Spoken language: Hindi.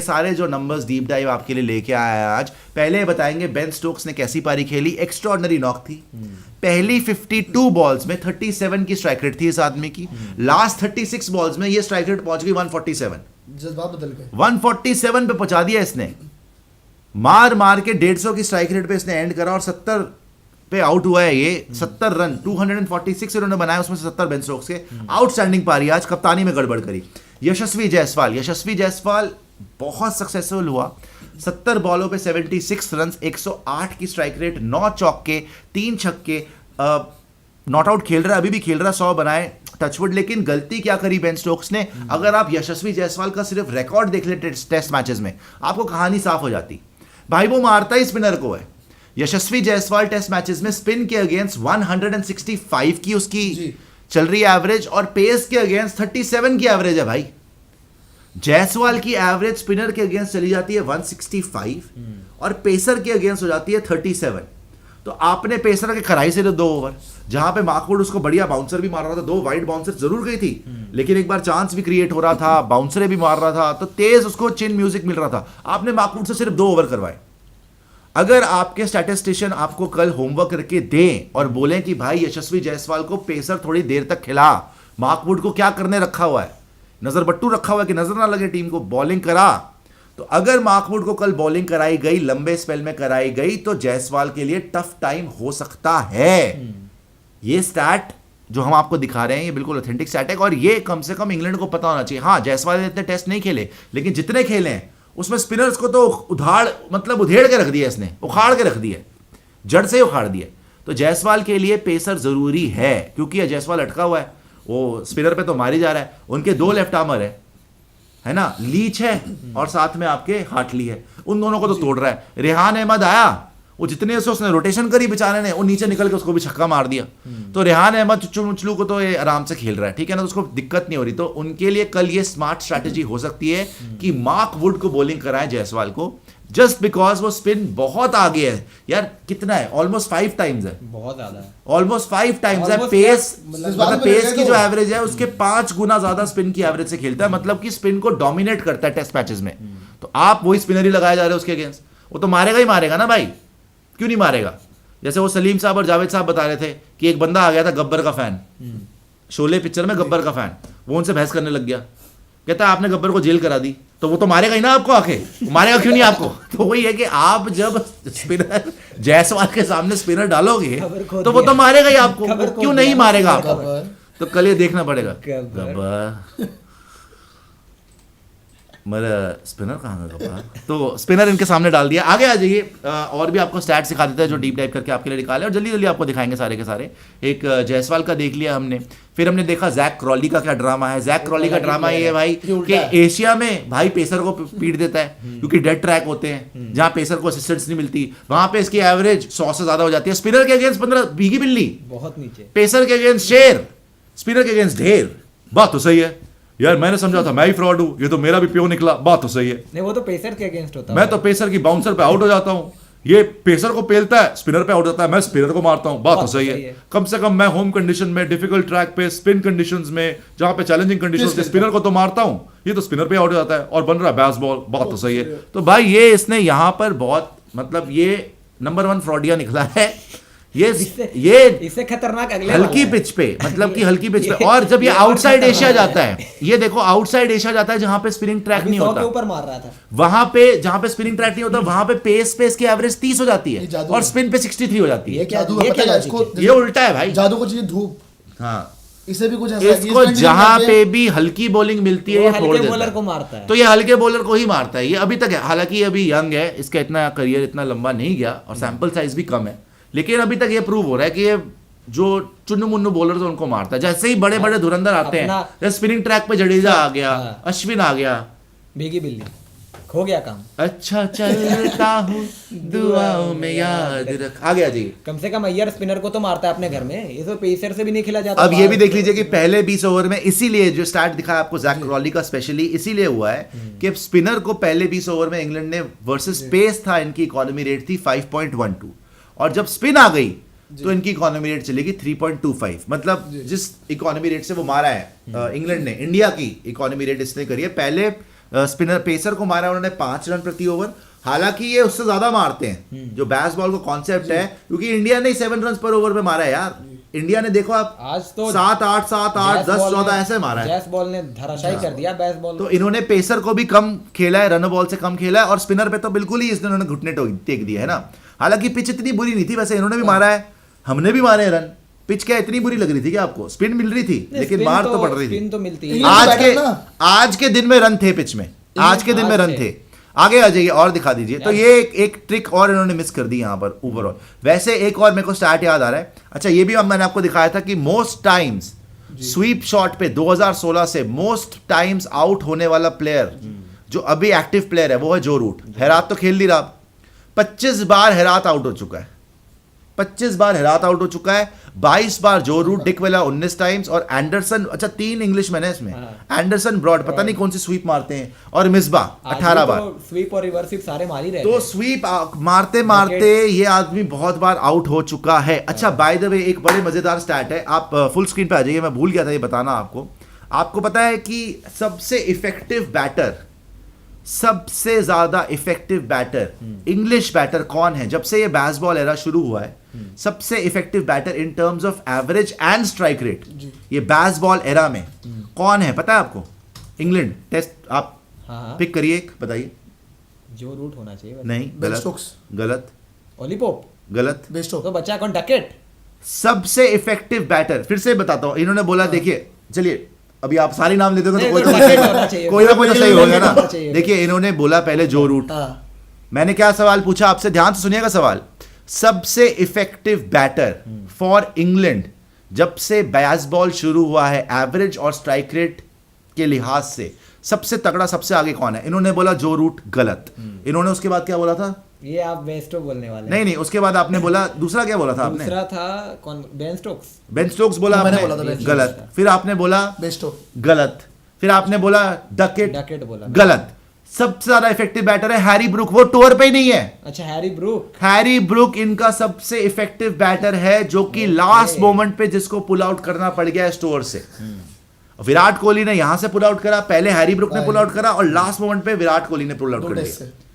सारे जो नंबर्स डीप डाइव आपके लिए लेके आया है आज। पहले बताएंगे बेन स्टोक्स ने कैसी पारी खेली। एक्स्ट्राऑर्डिनरी नॉक थी। पहली 52 बॉल्स में 37 की स्ट्राइक रेट थी इस आदमी की। लास्ट 36 बॉल्स में ये स्ट्राइक रेट पहुंच गई 147। जज्बात बदल गए। 147 पे पहुंचा दिया इसने। मार मार के 150 की स्ट्राइक रेट पे इसने एंड करा और 70 पे आउट हुआ है ये। 70 रन 246 इन्होंने बनाया, उसमें से 70 बेन स्टोक्स के। आउटस्टैंडिंग पारी आज, कप्तानी में गड़बड़ करी। यशस्वी जायसवाल बहुत सक्सेसफुल हुआ। 70 बॉलों पे 76 रन, 108 की स्ट्राइक रेट, 9 चौके, 3 छक्के। नॉट आउट खेल रहा है, अभी भी खेल रहा है, 100 बनाए टचवुड। लेकिन गलती क्या करी बेन स्टोक्स ने? अगर आप यशस्वी जायसवाल का सिर्फ रिकॉर्ड देख ले टेस्ट मैचेस में, आपको कहानी साफ हो जाती। भाई वो मारता ही स्पिनर को है। यशस्वी जायसवाल टेस्ट मैचेस में स्पिन के अगेंस्ट 165 की उसकी चल रही है एवरेज, और पेस के अगेंस्ट 37 की एवरेज है भाई। जायसवाल की एवरेज स्पिनर के अगेंस्ट चली जाती है 165 और पेसर के अगेंस्ट हो जाती है 37। तो आपने पेसर के खराई से 2 ओवर, जहां पे मार्कवुड उसको बढ़िया बाउंसर भी मार रहा था, 2 वाइड बाउंसर जरूर गई थी, लेकिन एक बार चांस भी क्रिएट हो रहा था, बाउंसरे भी मार रहा था, तो तेज उसको चिन म्यूजिक मिल रहा था। आपने मार्कवुड से सिर्फ 2 ओवर करवाए। अगर आपके स्टैटिस्टिशियन आपको कल होमवर्क करके दें और बोलें कि भाई यशस्वी जायसवाल को पेसर थोड़ी देर तक खिला, मार्कवुड को क्या करने रखा हुआ है, नजर बट्टू रखा हुआ है कि नजर ना लगे टीम को, बॉलिंग करा। तो अगर मार्कवुड को कल बॉलिंग कराई गई, लंबे स्पेल में कराई गई, तो जायसवाल के लिए टफ टाइम हो सकता है। ये स्टैट जो हम आपको दिखा रहे हैं ये बिल्कुल ऑथेंटिक स्टैट है, और ये कम से कम इंग्लैंड को पता होना चाहिए। हाँ, जायसवाल ने इतने टेस्ट नहीं खेले, लेकिन जितने खेले हैं उसमें स्पिनर्स को तो उधेड़ के रख दिया इसने, उखाड़ के रख दिया, जड़ से उखाड़ दिया। तो जायसवाल के लिए पेसर जरूरी है, क्योंकि जायसवाल अटका हुआ है, वो स्पिनर पे तो मारी जा रहा है। उनके 2 लेफ्ट आर्मर है ना, लीच है और साथ में आपके हार्टली है, उन दोनों को तो तोड़ रहा है। रेहान अहमद आया, वो जितने से उसने रोटेशन करी बेचारे ने, वो नीचे निकल के उसको भी छक्का मार दिया। तो रेहान अहमद चुचलू को तो ये आराम से खेल रहा है, ठीक है ना, तो उसको दिक्कत नहीं हो रही। तो उनके लिए कल ये स्मार्ट स्ट्रैटेजी हो सकती है कि मार्कवुड को बॉलिंग कराए जायसवाल को, जस्ट बिकॉज वो स्पिन बहुत आगे है यार। कितना है? ऑलमोस्ट 5 टाइम्स है, बहुत ज्यादा है, ऑलमोस्ट 5 टाइम्स है। पेस मतलब पेस की जो एवरेज है उसके 5 गुना ज्यादा स्पिन की एवरेज से खेलता है, मतलब कि स्पिन को डोमिनेट करता है टेस्ट मैचेस में। तो आप वही स्पिनर ही लगाए जा रहे हो उसके अगेंस्ट, वो तो मारेगा ही मारेगा ना भाई, क्यों नहीं मारेगा? जैसे वो सलीम साहब और जावेद साहब बता रहे थे कि एक बंदा आ गया था गब्बर का फैन, शोले पिक्चर में गब्बर का फैन, वो उनसे बहस करने लग गया, कहता है आपने गब्बर को जेल करा दी, तो वो तो मारेगा ही ना आपको आके, मारेगा क्यों नहीं आपको? तो वही है कि आप जब स्पिनर जायसवाल के सामने स्पिनर डालोगे तो वो तो मारेगा ही आपको, क्यों नहीं मारेगा आपको? तो कल ये देखना पड़ेगा। गब्बर मेरा स्पिनर कहाँ गया? तो स्पिनर इनके सामने डाल दिया। आगे आ जाइए, और भी आपको स्टैट्स सिखा देता है जो डीप डाइव करके आपके लिए निकाले, और जल्दी जल्दी आपको दिखाएंगे सारे के सारे। एक जायसवाल का देख लिया हमने, फिर हमने देखा जैक क्रॉली का क्या ड्रामा है। जैक क्रॉली का ड्रामा ये है भाई कि एशिया में भाई पेसर को पीट देता है, क्योंकि डेड ट्रैक होते हैं जहां पेसर को असिस्टेंस नहीं मिलती, वहां पे इसकी एवरेज 100 से ज्यादा हो जाती है। स्पिनर के अगेंस्ट 15 भीगी बिल्ली, बहुत नीचे। पेसर के अगेंस्ट शेर, स्पिनर के अगेंस्ट ढेर। बात तो सही है यार, मैंने समझा था मैं ही फ्रॉड हूं, ये तो मेरा भी प्यो निकला। बात तो सही है, नहीं वो तो पेसर के अगेंस्ट होता है, मैं तो पेसर की बाउंसर पे आउट हो जाता हूं, ये पेसर को पेलता है, स्पिनर पे आउट होता है, मैं स्पिनर को मारता हूं। बात तो सही है। कम से कम मैं होम कंडीशन में, डिफिकल्ट ट्रैक पे, स्पिन कंडीशंस में, जहां पे चैलेंजिंग कंडीशंस में स्पिनर को तो मारता हूं, ये तो स्पिनर पे आउट हो जाता है और बन रहा है बैस बॉल। बात तो सही है। तो भाई ये इसने यहां पर बहुत, मतलब ये नंबर 1 फ्रॉडिया निकला है ये इससे खतरनाक अगले हल्की पिच पे, मतलब कि हल्की पिच पे। और जब ये आउटसाइड एशिया जाता है, ये देखो आउटसाइड एशिया जाता है जहां पे स्पिनिंग ट्रैक नहीं होता, ऊपर मार रहा था, वहां पे जहां पे स्पिनिंग ट्रैक नहीं होता, वहां पे पेस की एवरेज 30 हो जाती है और स्पिन पे 63 हो जाती है। ये उल्टा है भाई, जादू को चाहिए धूप। हाँ, इसे भी कुछ इसको जहां पे भी हल्की बॉलिंग मिलती है ये छोड़ देता बॉलर को मारता है, तो ये हल्के बॉलर को ही मारता है। ये अभी तक है, हालांकि ये अभी यंग है, इसका इतना करियर इतना लंबा नहीं गया और सैंपल साइज भी कम है, लेकिन अभी तक ये प्रूव हो रहा है कि ये जो चुन्नू मुन्नू बॉलर्स उनको मारता है। जैसे ही बड़े बड़े धुरंधर आते हैं, जैसे स्पिनिंग ट्रैक पे जडेजा आ गया, अश्विन आ गया, भीगी बिल्ली, खो गया काम। अच्छा चलता हूँ दुआओं में याद रख, आ गया जी। कम से कम अय्यर स्पिनर को तो मारता है अपने घर में, ये तो पेसर से भी नहीं खिला जाता। अब ये भी देख लीजिए कि पहले 20 ओवर में, इसीलिए जो स्टार्ट दिखाया आपको जैक क्रॉली का स्पेशली इसीलिए हुआ है कि स्पिनर को पहले 20 ओवर में इंग्लैंड ने वर्सेस पेस था, इनकी इकोनॉमी रेट थी 5.12, और जब स्पिन आ गई तो इनकी इकोनॉमी रेट चलेगी 3.25। मतलब जिस इकोनॉमी रेट से वो मारा है इंग्लैंड ने, इंडिया की इकोनॉमी रेट इसने करी है। पहले स्पिनर पेसर को मारा उन्होंने 5 रन प्रति ओवर। हालांकि ये उससे ज्यादा मारते हैं, जो बैस बॉल का कॉन्सेप्ट है, क्योंकि इंडिया ने 7 रन पर ओवर पे मारा है यार। इंडिया ने देखो आप आज तो 7 8 7 8 10 14 ऐसे मारा है। जैस बॉल ने धराशायी कर दिया बैस बॉल। तो इन्होंने पेसर को भी कम खेला है, रन बॉल से कम खेला है, और स्पिनर पे तो बिल्कुल ही इन्होंने घुटने टेक दिया है ना। हालांकि पिच इतनी बुरी नहीं थी, वैसे इन्होंने भी मारा है, हमने भी मारे रन। पिच क्या इतनी बुरी लग रही थी क्या आपको? स्पिन मिल रही थी, लेकिन मार तो पड़ रही थी। स्पिन तो मिलती है। आज के दिन में रन थे पिच में, आज के दिन में रन थे। आगे आ जाइए और दिखा दीजिए। तो ये एक ट्रिक और इन्होंने मिस कर दी यहाँ पर ओवरऑल। वैसे एक और मेरे को स्टार्ट याद आ रहा है, अच्छा ये भी मैंने आपको दिखाया था कि मोस्ट टाइम्स स्वीप शॉट पे 2016 से मोस्ट टाइम्स आउट होने वाला प्लेयर जो अभी एक्टिव प्लेयर है वो है जो रूट। हेरात तो खेल नहीं रहा, 25 बार हेरात आउट हो चुका है, 25 बार हेरात आउट हो चुका है, 22 बार जो रूट, डिक वेला 19 टाइम्स, और एंडरसन, अच्छा 3 इंग्लिशमैन है इसमें, एंडरसन, ब्रॉड, पता नहीं कौन सी स्वीप मारते हैं, और मिसबा 18 बार। स्वीप और रिवर्स स्वीप सारे मार ही रहे तो थे। स्वीप मारते मारते ये आदमी बहुत बार आउट हो चुका है। अच्छा बाय द वे एक बड़े मजेदार स्टैट है, आप फुल स्क्रीन पे आ जाइए, मैं भूल गया था ये बताना आपको। आपको पता है कि सबसे इफेक्टिव बैटर, सबसे ज्यादा इफेक्टिव बैटर, इंग्लिश बैटर कौन है? जब से ये बैसबॉल एरा शुरू हुआ है, सबसे effective batter in terms of average and strike rate, ये बैसबॉल एरा में कौन है पता है आपको? इंग्लैंड टेस्ट आप पिक करिए, एक बताइए। जो रूट होना चाहिए वैसे। नहीं, बेन गलत स्टोक्स, गलत ओलीपोप, गलत। बेस्टो, तो बच्चा कौन? डकेट। सबसे इफेक्टिव बैटर, फिर से बताता हूं, इन्होंने बोला, देखिए चलिए अभी आप सारे नाम लेते हो तो नहीं, कोई तो तो डकेट होना चाहिए। कोई ना कोई तो सही होगा होना ना। चाहिए। देखिए इन्होंने बोला पहले जो रूट, हाँ, मैंने क्या सवाल पूछा आपसे, ध्यान से सुनिएगा सवाल। सबसे इफेक्टिव बैटर फॉर इंग्लैंड जब से बैसबॉल शुरू हुआ है एवरेज और स्ट्राइक रेट के लिहाज से, सबसे तगड़ा सबसे आगे कौन है? इन्होंने बोला जो रूट, गलत। इन्होंने उसके बाद क्या बोला था? ये आप बेस्टो बोलने वाले हैं। नहीं नहीं, उसके बाद आपने बोला दूसरा, क्या बोला था आपने? दूसरा था कौन? Ben Stokes. बेन स्टोक्स बोला मैंने आपने, बोला था बेन गलत। फिर आपने बोला बेस्टो, गलत। फिर आपने बोला डकेट, डकेट बोला। गलत। सबसे ज्यादा इफेक्टिव बैटर है हैरी ब्रूक, वो टूर पे ही नहीं है। अच्छा हैरी ब्रूक। हैरी ब्रूक इनका सबसे इफेक्टिव बैटर है, जो कि लास्ट मोमेंट पे जिसको पुल आउट करना पड़ गया है स्टोर से। विराट कोहली ने यहां से पुल आउट करा, पहले हैरी ब्रूक ने पुल आउट करा, और लास्ट मोमेंट पे विराट कोहली ने पुल आउट कर टेस्ट दिया। से।